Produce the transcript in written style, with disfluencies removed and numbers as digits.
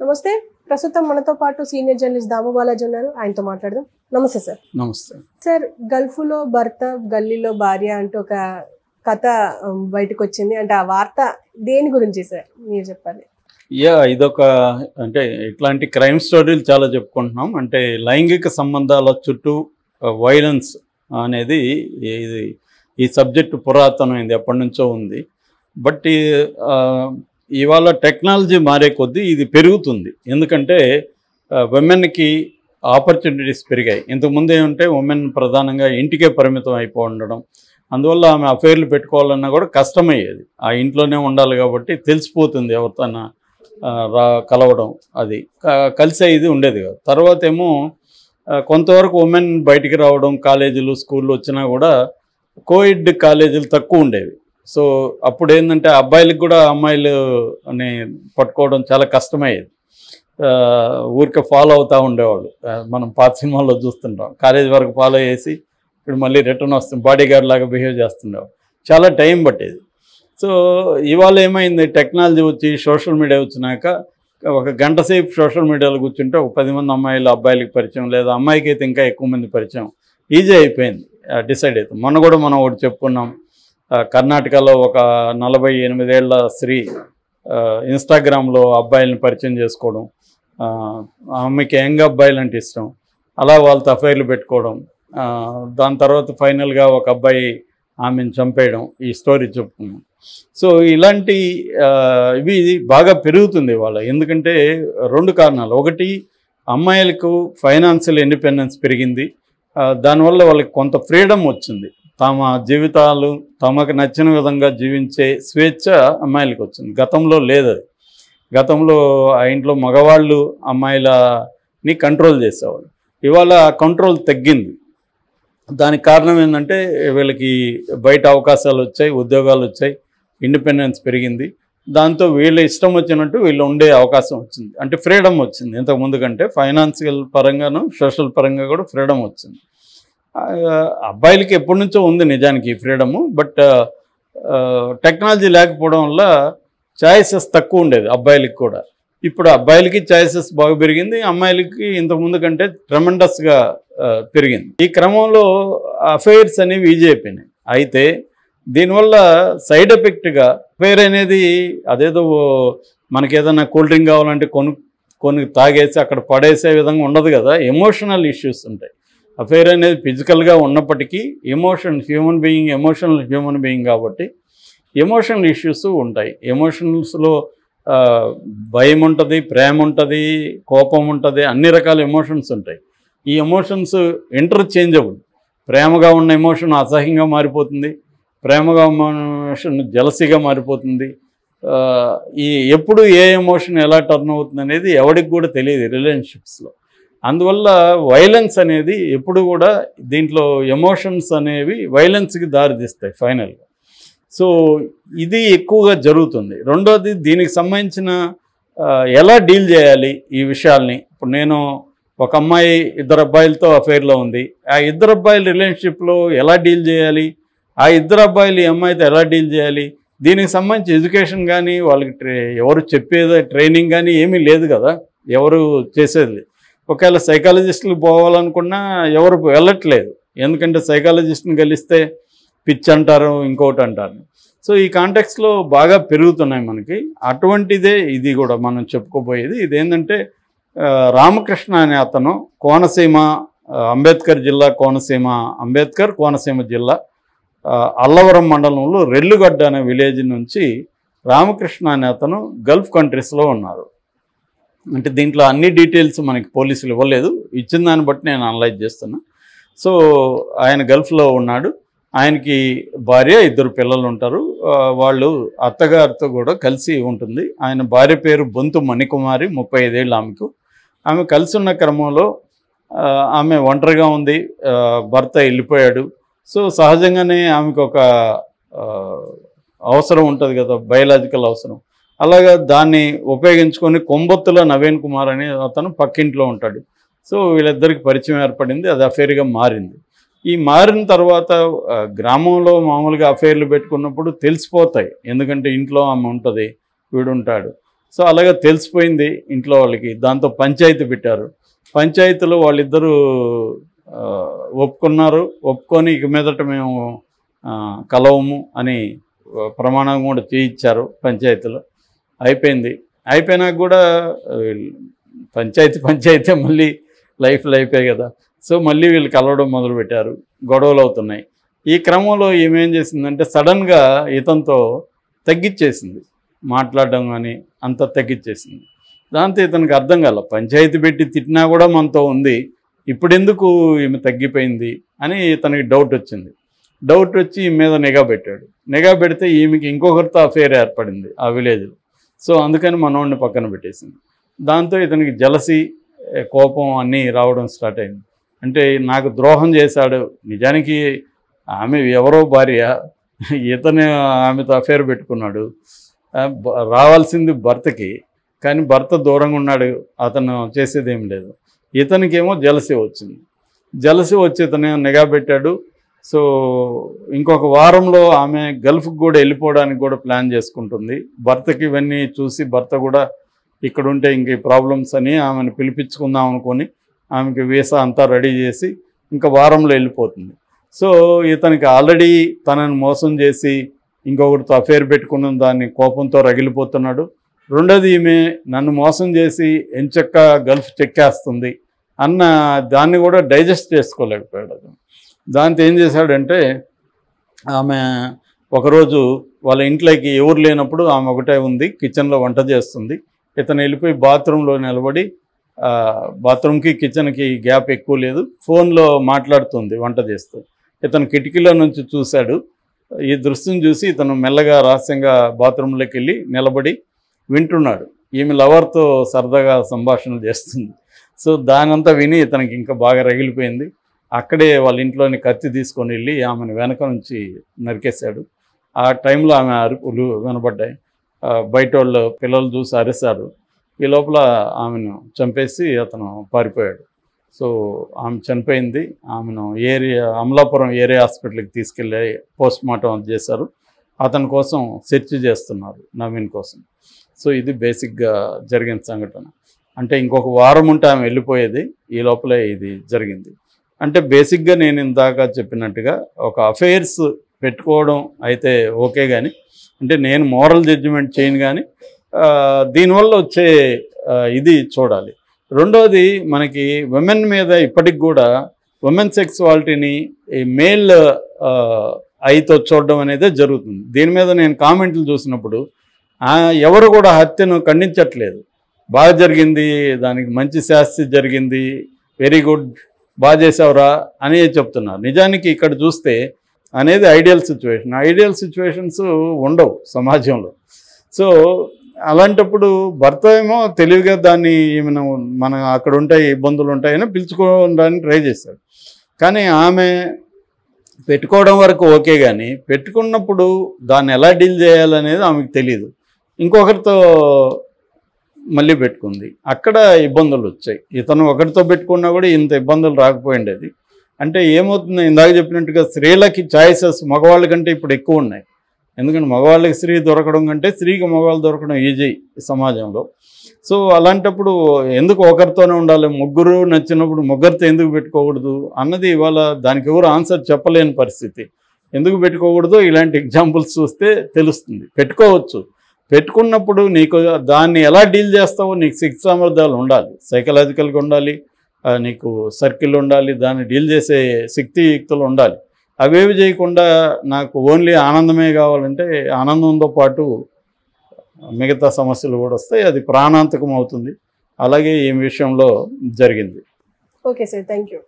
నమస్తే. ప్రస్తుతం మనతో పాటు సీనియర్ జర్నలిస్ట్ దాము బాలాజీ ఉన్నారు. ఆయనతో మాట్లాడదాం. నమస్తే సార్. నమస్తే సార్, గల్ఫ్లో భర్త గల్లీలో భార్య అంటూ ఒక కథ బయటకు వచ్చింది. అంటే ఆ వార్త దేని గురించి సార్ మీరు చెప్పాలి? ఇదొక అంటే ఇట్లాంటి క్రైమ్ స్టోరీలు చాలా చెప్పుకుంటున్నాం. అంటే లైంగిక సంబంధాల చుట్టూ వైలెన్స్ అనేది ఇది ఈ సబ్జెక్టు పురాతనమైంది, ఎప్పటి నుంచో ఉంది. బట్ ఇవాళ టెక్నాలజీ మారే కొద్దీ ఇది పెరుగుతుంది. ఎందుకంటే ఉమెన్కి ఆపర్చునిటీస్ పెరిగాయి. ఇంతకుముందు ఏమంటే ఉమెన్ ప్రధానంగా ఇంటికే పరిమితం అయిపో ఉండడం, అందువల్ల ఆమె అఫైర్లు పెట్టుకోవాలన్నా కూడా కష్టమయ్యేది. ఆ ఇంట్లోనే ఉండాలి కాబట్టి తెలిసిపోతుంది ఎవరితోనా కలవడం, అది కలిసే ఇది ఉండేది కాదు. తర్వాత ఏమో కొంతవరకు ఉమెన్ బయటికి రావడం, కాలేజీలు స్కూళ్ళు వచ్చినా కూడా కోయిడ్ కాలేజీలు తక్కువ ఉండేవి. సో అప్పుడు ఏంటంటే అబ్బాయిలకు కూడా అమ్మాయిలని పట్టుకోవడం చాలా కష్టమయ్యేది. ఊరికే ఫాలో అవుతూ ఉండేవాళ్ళు. మనం పాత సినిమాల్లో చూస్తుంటాం, కాలేజీ వరకు ఫాలో చేసి ఇప్పుడు మళ్ళీ రిటర్న్ వస్తుంది, బాడీ గార్డ్ లాగా బిహేవ్ చేస్తుండేవాళ్ళు. చాలా టైం పట్టేది. సో ఇవాళ ఏమైంది, టెక్నాలజీ వచ్చి సోషల్ మీడియా వచ్చినాక ఒక గంట సేపు సోషల్ మీడియాలో కూర్చుంటే ఒక 10 మంది అమ్మాయిలు అబ్బాయిలకి పరిచయం, లేదా అమ్మాయికి అయితే ఇంకా ఎక్కువ మంది పరిచయం ఈజీ అయిపోయింది, డిసైడ్ అవుతుంది. మొన్న కూడా మనం ఒకటి చెప్పుకున్నాం, కర్ణాటకలో ఒక 48 ఏళ్ల స్త్రీ ఇన్స్టాగ్రామ్లో అబ్బాయిలను పరిచయం చేసుకోవడం, ఆమెకి యంగ్ అబ్బాయిలు అంటే ఇష్టం, అలా వాళ్ళతో అఫైర్లు పెట్టుకోవడం, దాని తర్వాత ఫైనల్గా ఒక అబ్బాయి ఆమెను చంపేయడం, ఈ స్టోరీ చెప్పుకున్నాం. సో ఇలాంటి ఇవి బాగా పెరుగుతుంది ఇవాళ. ఎందుకంటే 2 కారణాలు. ఒకటి, అమ్మాయిలకు ఫైనాన్షియల్ ఇండిపెండెన్స్ పెరిగింది, దానివల్ల వాళ్ళకి కొంత ఫ్రీడమ్ వచ్చింది. తమ జీవితాలు తమకు నచ్చిన విధంగా జీవించే స్వేచ్ఛ అమ్మాయిలకు వచ్చింది. గతంలో లేదు. అది గతంలో ఆ ఇంట్లో మగవాళ్ళు అమ్మాయిలని కంట్రోల్ చేసేవాళ్ళు. ఇవాళ ఆ కంట్రోల్ తగ్గింది. దానికి కారణం ఏంటంటే వీళ్ళకి బయట అవకాశాలు వచ్చాయి, ఉద్యోగాలు వచ్చాయి, ఇండిపెండెన్స్ పెరిగింది. దాంతో వీళ్ళ ఇష్టం వచ్చినట్టు వీళ్ళు ఉండే అవకాశం వచ్చింది. అంటే ఫ్రీడమ్ వచ్చింది. ఇంతకుముందు కంటే ఫైనాన్షియల్ పరంగాను సోషల్ పరంగా కూడా ఫ్రీడమ్ వచ్చింది. అబ్బాయిలకి ఎప్పటి నుంచో ఉంది నిజానికి ఈ ఫ్రీడము. బట్ టెక్నాలజీ లేకపోవడం వల్ల చాయిసెస్ తక్కువ ఉండేది అబ్బాయిలకి కూడా. ఇప్పుడు అబ్బాయిలకి చాయిసెస్ బాగా పెరిగింది, అమ్మాయిలకి ఇంతకుముందు కంటే ట్రెమెండస్గా పెరిగింది. ఈ క్రమంలో అఫైర్స్ అనేవి ఈజీ అయిపోయినాయి. అయితే దీనివల్ల సైడ్ ఎఫెక్ట్గా అఫైర్ అనేది అదేదో మనకి ఏదైనా కూల్ డ్రింక్ కావాలంటే కొన్ని తాగేసి అక్కడ పడేసే విధంగా ఉండదు కదా. ఎమోషనల్ ఇష్యూస్ ఉంటాయి. అఫైర్ అనేది ఫిజికల్గా ఉన్నప్పటికీ హ్యూమన్ బీయింగ్ కాబట్టి ఎమోషనల్ ఇష్యూస్ ఉంటాయి. ఎమోషనల్స్లో భయం ఉంటుంది, ప్రేమ ఉంటుంది, కోపం ఉంటుంది, అన్ని రకాల ఎమోషన్స్ ఉంటాయి. ఈ ఎమోషన్స్ ఇంటర్చేంజబుల్. ప్రేమగా ఉన్న ఎమోషన్ అసహ్యంగా మారిపోతుంది, ప్రేమగా ఉన్న ఎమోషన్ జలసీగా మారిపోతుంది. ఎప్పుడు ఏ ఎమోషన్ ఎలా టర్న్ అవుతుంది అనేది ఎవరికి కూడా తెలియదు రిలేషన్షిప్స్లో. అందువల్ల వైలెన్స్ అనేది ఎప్పుడు కూడా దీంట్లో ఎమోషన్స్ అనేవి వైలెన్స్కి దారితీస్తాయి ఫైనల్గా. సో ఇది ఎక్కువగా జరుగుతుంది. రెండోది, దీనికి సంబంధించిన ఎలా డీల్ చేయాలి ఈ విషయాల్ని. ఇప్పుడు నేను ఒక అమ్మాయి 2 అబ్బాయిలతో అఫైర్లో ఉంది, ఆ 2 అబ్బాయిల రిలేషన్షిప్లో ఎలా డీల్ చేయాలి, ఆ 2 అబ్బాయిలు ఈ అమ్మాయితో ఎలా డీల్ చేయాలి, దీనికి సంబంధించి ఎడ్యుకేషన్ కానీ వాళ్ళకి ఎవరు చెప్పేది ట్రైనింగ్ కానీ ఏమీ లేదు కదా, ఎవరు చేసేది. ఒకవేళ సైకాలజిస్టులు పోవాలనుకున్నా ఎవరు వెళ్ళట్లేదు. ఎందుకంటే సైకాలజిస్ట్ని కలిస్తే పిచ్ అంటారు, ఇంకోటి అంటారు. సో ఈ కాంటెక్స్లో బాగా పెరుగుతున్నాయి మనకి. అటువంటిదే ఇది కూడా మనం చెప్పుకోబోయేది. ఇదేంటంటే రామకృష్ణ అనే అతను కోనసీమ, అంబేద్కర్ కోనసీమ జిల్లా అల్లవరం మండలంలో రెల్లుగడ్డ అనే విలేజ్ నుంచి రామకృష్ణ అనే అతను గల్ఫ్ కంట్రీస్లో ఉన్నారు. అంటే దీంట్లో అన్ని డీటెయిల్స్ మనకి పోలీసులు ఇవ్వలేదు, ఇచ్చిన దాన్ని బట్టి నేను అనలైజ్ చేస్తున్నా. సో ఆయన గల్ఫ్లో ఉన్నాడు. ఆయనకి భార్య, 2 పిల్లలు ఉంటారు. వాళ్ళు అత్తగారితో కూడా కలిసి ఉంటుంది. ఆయన భార్య పేరు బొంతు మణికుమారి, 35 ఏళ్ళు ఆమెకు. ఆమె కలిసి ఉన్న క్రమంలో ఆమె ఒంటరిగా ఉంది, భర్త వెళ్ళిపోయాడు. సో సహజంగానే ఆమెకు ఒక అవసరం ఉంటుంది కదా, బయలాజికల్ అవసరం. అలాగా దాన్ని ఉపయోగించుకొని కొంబొత్తుల నవీన్ కుమార్ అనే అతను పక్కింట్లో ఉంటాడు. సో వీళ్ళిద్దరికి పరిచయం ఏర్పడింది, అది అఫైర్గా మారింది. ఈ మారిన తర్వాత గ్రామంలో మామూలుగా అఫైర్లు పెట్టుకున్నప్పుడు తెలిసిపోతాయి. ఎందుకంటే ఇంట్లో ఆమె ఉంటుంది, వీడు ఉంటాడు. సో అలాగే తెలిసిపోయింది ఇంట్లో వాళ్ళకి. దాంతో పంచాయతీ పెట్టారు. పంచాయతీలో వాళ్ళిద్దరూ ఒప్పుకున్నారు. ఒప్పుకొని ఇక మీదట మేము కలవము అని ప్రమాణం కూడా చేయించారు పంచాయతీలో. అయిపోయింది. అయిపోయినాక కూడా పంచాయతీ మళ్ళీ లైఫ్లో అయిపోయాయి కదా. సో మళ్ళీ వీళ్ళు కలవడం మొదలుపెట్టారు. గొడవలు అవుతున్నాయి. ఈ క్రమంలో ఏమేం చేసిందంటే సడన్గా ఇతనితో తగ్గించేసింది మాట్లాడడం, కానీ అంతా తగ్గించేసింది. దాంతో ఇతనికి అర్థం కాల, పంచాయతీ పెట్టి తిట్టినా కూడా మనతో ఉంది, ఇప్పుడెందుకు ఈమె తగ్గిపోయింది అని ఇతనికి డౌట్ వచ్చింది. డౌట్ వచ్చి ఈమె మీద నిఘా పెట్టాడు. నిఘా పెడితే ఈమెకి ఇంకొకరితో అఫేర్ ఏర్పడింది ఆ విలేజ్లో. సో అందుకని మనోడిని పక్కన పెట్టేసింది. దాంతో ఇతనికి జలసి, కోపం అన్నీ రావడం స్టార్ట్ అయింది. అంటే నాకు ద్రోహం చేశాడు, నిజానికి ఆమె ఎవరో భార్య, ఇతను ఆమెతో అఫేర్ పెట్టుకున్నాడు, రావాల్సింది భర్తకి, కానీ భర్త దూరంగా ఉన్నాడు, అతను చేసేదేం లేదు. ఇతనికేమో జలసి వచ్చింది. జలసి వచ్చి ఇతను నిఘా పెట్టాడు. సో ఇంకొక వారంలో ఆమె గల్ఫ్కి కూడా వెళ్ళిపోవడానికి కూడా ప్లాన్ చేసుకుంటుంది. భర్తకి ఇవన్నీ చూసి భర్త కూడా ఇక్కడ ఉంటే ఇంక ప్రాబ్లమ్స్ అని ఆమెను పిలిపించుకుందాం అనుకొని ఆమెకి వీసా అంతా రెడీ చేసి ఇంకా వారంలో వెళ్ళిపోతుంది. సో ఇతనికి ఆల్రెడీ తనని మోసం చేసి ఇంకొకరితో అఫేర్ పెట్టుకున్న దాన్ని కోపంతో రగిలిపోతున్నాడు. రెండోది ఈమె నన్ను మోసం చేసి ఎంచక్క గల్ఫ్ చెక్కేస్తుంది అన్న దాన్ని కూడా డైజెస్ట్ చేసుకోలేకపోయాడు అతను. దాంతో ఏం చేశాడంటే ఆమె ఒకరోజు వాళ్ళ ఇంట్లోకి ఎవరు లేనప్పుడు ఆమె ఒకటే ఉంది, కిచెన్లో వంట చేస్తుంది. ఇతను వెళ్ళిపోయి బాత్రూంలో నిలబడి, బాత్రూమ్కి కిచెన్కి గ్యాప్ ఎక్కువ లేదు, ఫోన్లో మాట్లాడుతుంది వంట చేస్తూ. ఇతను కిటికీలో నుంచి చూశాడు. ఈ దృశ్యం చూసి ఇతను మెల్లగా రహస్యంగా బాత్రూంలోకి వెళ్ళి నిలబడి వింటున్నాడు. ఈమె లవర్తో సరదాగా సంభాషణలు చేస్తుంది. సో దానంతా విని ఇతనికి ఇంకా బాగా రగిలిపోయింది. అక్కడే వాళ్ళ ఇంట్లోని కత్తి తీసుకొని వెళ్ళి ఆమెను వెనక నుంచి నరికేశాడు. ఆ టైంలో ఆమె అరుపులు వినబడ్డాయి. బయట వాళ్ళు పిల్లలు చూసి అరిశారు. ఈ లోపల ఆమెను చంపేసి అతను పారిపోయాడు. సో ఆమె చనిపోయింది. ఆమెను అమలాపురం ఏరియా హాస్పిటల్కి తీసుకెళ్ళి పోస్ట్ మార్టం చేశారు. అతని కోసం సెర్చ్ చేస్తున్నారు, నవీన్ కోసం. సో ఇది బేసిక్గా జరిగిన సంఘటన. అంటే ఇంకొక వారం ఉంటే ఆమె వెళ్ళిపోయేది, ఈ లోపలే ఇది జరిగింది. అంటే బేసిక్గా నేను ఇందాక చెప్పినట్టుగా ఒక అఫైర్స్ పెట్టుకోవడం అయితే ఓకే, కానీ అంటే నేను మోరల్ జడ్జిమెంట్ చేయను, కానీ దీనివల్ల వచ్చే ఇది చూడాలి. రెండోది, మనకి విమెన్ మీద ఇప్పటికి కూడా విమెన్ సెక్సువాలిటీని ఈ మేల్ ఐతో చూడడం అనేది జరుగుతుంది. దీని మీద నేను కామెంట్లు చూసినప్పుడు ఎవరు కూడా హత్యను ఖండించట్లేదు. బాగా జరిగింది, దానికి మంచి శాస్తి జరిగింది, వెరీ గుడ్, బాగా చేసావురా అని చెప్తున్నారు. నిజానికి ఇక్కడ చూస్తే అనేది ఐడియల్ సిచ్యువేషన్. ఐడియల్ సిచ్యువేషన్స్ ఉండవు సమాజంలో. సో అలాంటప్పుడు భర్త ఏమో తెలివిగా దాన్ని మన అక్కడ ఉంటాయి, ఇబ్బందులు ఉంటాయని పిలుచుకోవడానికి ట్రై చేశాడు. కానీ ఆమె పెట్టుకోవడం వరకు ఓకే, కానీ పెట్టుకున్నప్పుడు దాన్ని ఎలా డీల్ చేయాలనేది ఆమెకు తెలియదు. ఇంకొకరితో మళ్ళీ పెట్టుకుంది, అక్కడ ఇబ్బందులు వచ్చాయి. ఇతను ఒకరితో పెట్టుకున్నా కూడా ఇంత ఇబ్బందులు రాకపోయిండేది. అంటే ఏమవుతుంది, ఇందాక చెప్పినట్టుగా స్త్రీలకి ఛాయిసెస్ మగవాళ్ళ కంటే ఇప్పుడు ఎక్కువ ఉన్నాయి. ఎందుకంటే మగవాళ్ళకి స్త్రీ దొరకడం కంటే స్త్రీకి మగవాళ్ళు దొరకడం ఈజీ సమాజంలో. సో అలాంటప్పుడు ఎందుకు ఒకరితోనే ఉండాలి, ముగ్గురు నచ్చినప్పుడు ముగ్గురితో ఎందుకు పెట్టుకోకూడదు అన్నది ఇవాళ దానికి ఎవరు ఆన్సర్ చెప్పలేని పరిస్థితి. ఎందుకు పెట్టుకోకూడదో ఇలాంటి ఎగ్జాంపుల్స్ చూస్తే తెలుస్తుంది. పెట్టుకోవచ్చు, పెట్టుకున్నప్పుడు నీకు దాన్ని ఎలా డీల్ చేస్తావో నీకు శక్తి సామర్థ్యాలు ఉండాలి, సైకలాజికల్గా ఉండాలి, నీకు సర్కిల్ ఉండాలి, దాన్ని డీల్ చేసే శక్తియుక్తులు ఉండాలి. అవేవి చేయకుండా నాకు ఓన్లీ ఆనందమే కావాలంటే ఆనందంతో పాటు మిగతా సమస్యలు కూడా వస్తాయి, అది ప్రాణాంతకం అవుతుంది. అలాగే ఈ విషయంలో జరిగింది. Okay sir, thank you.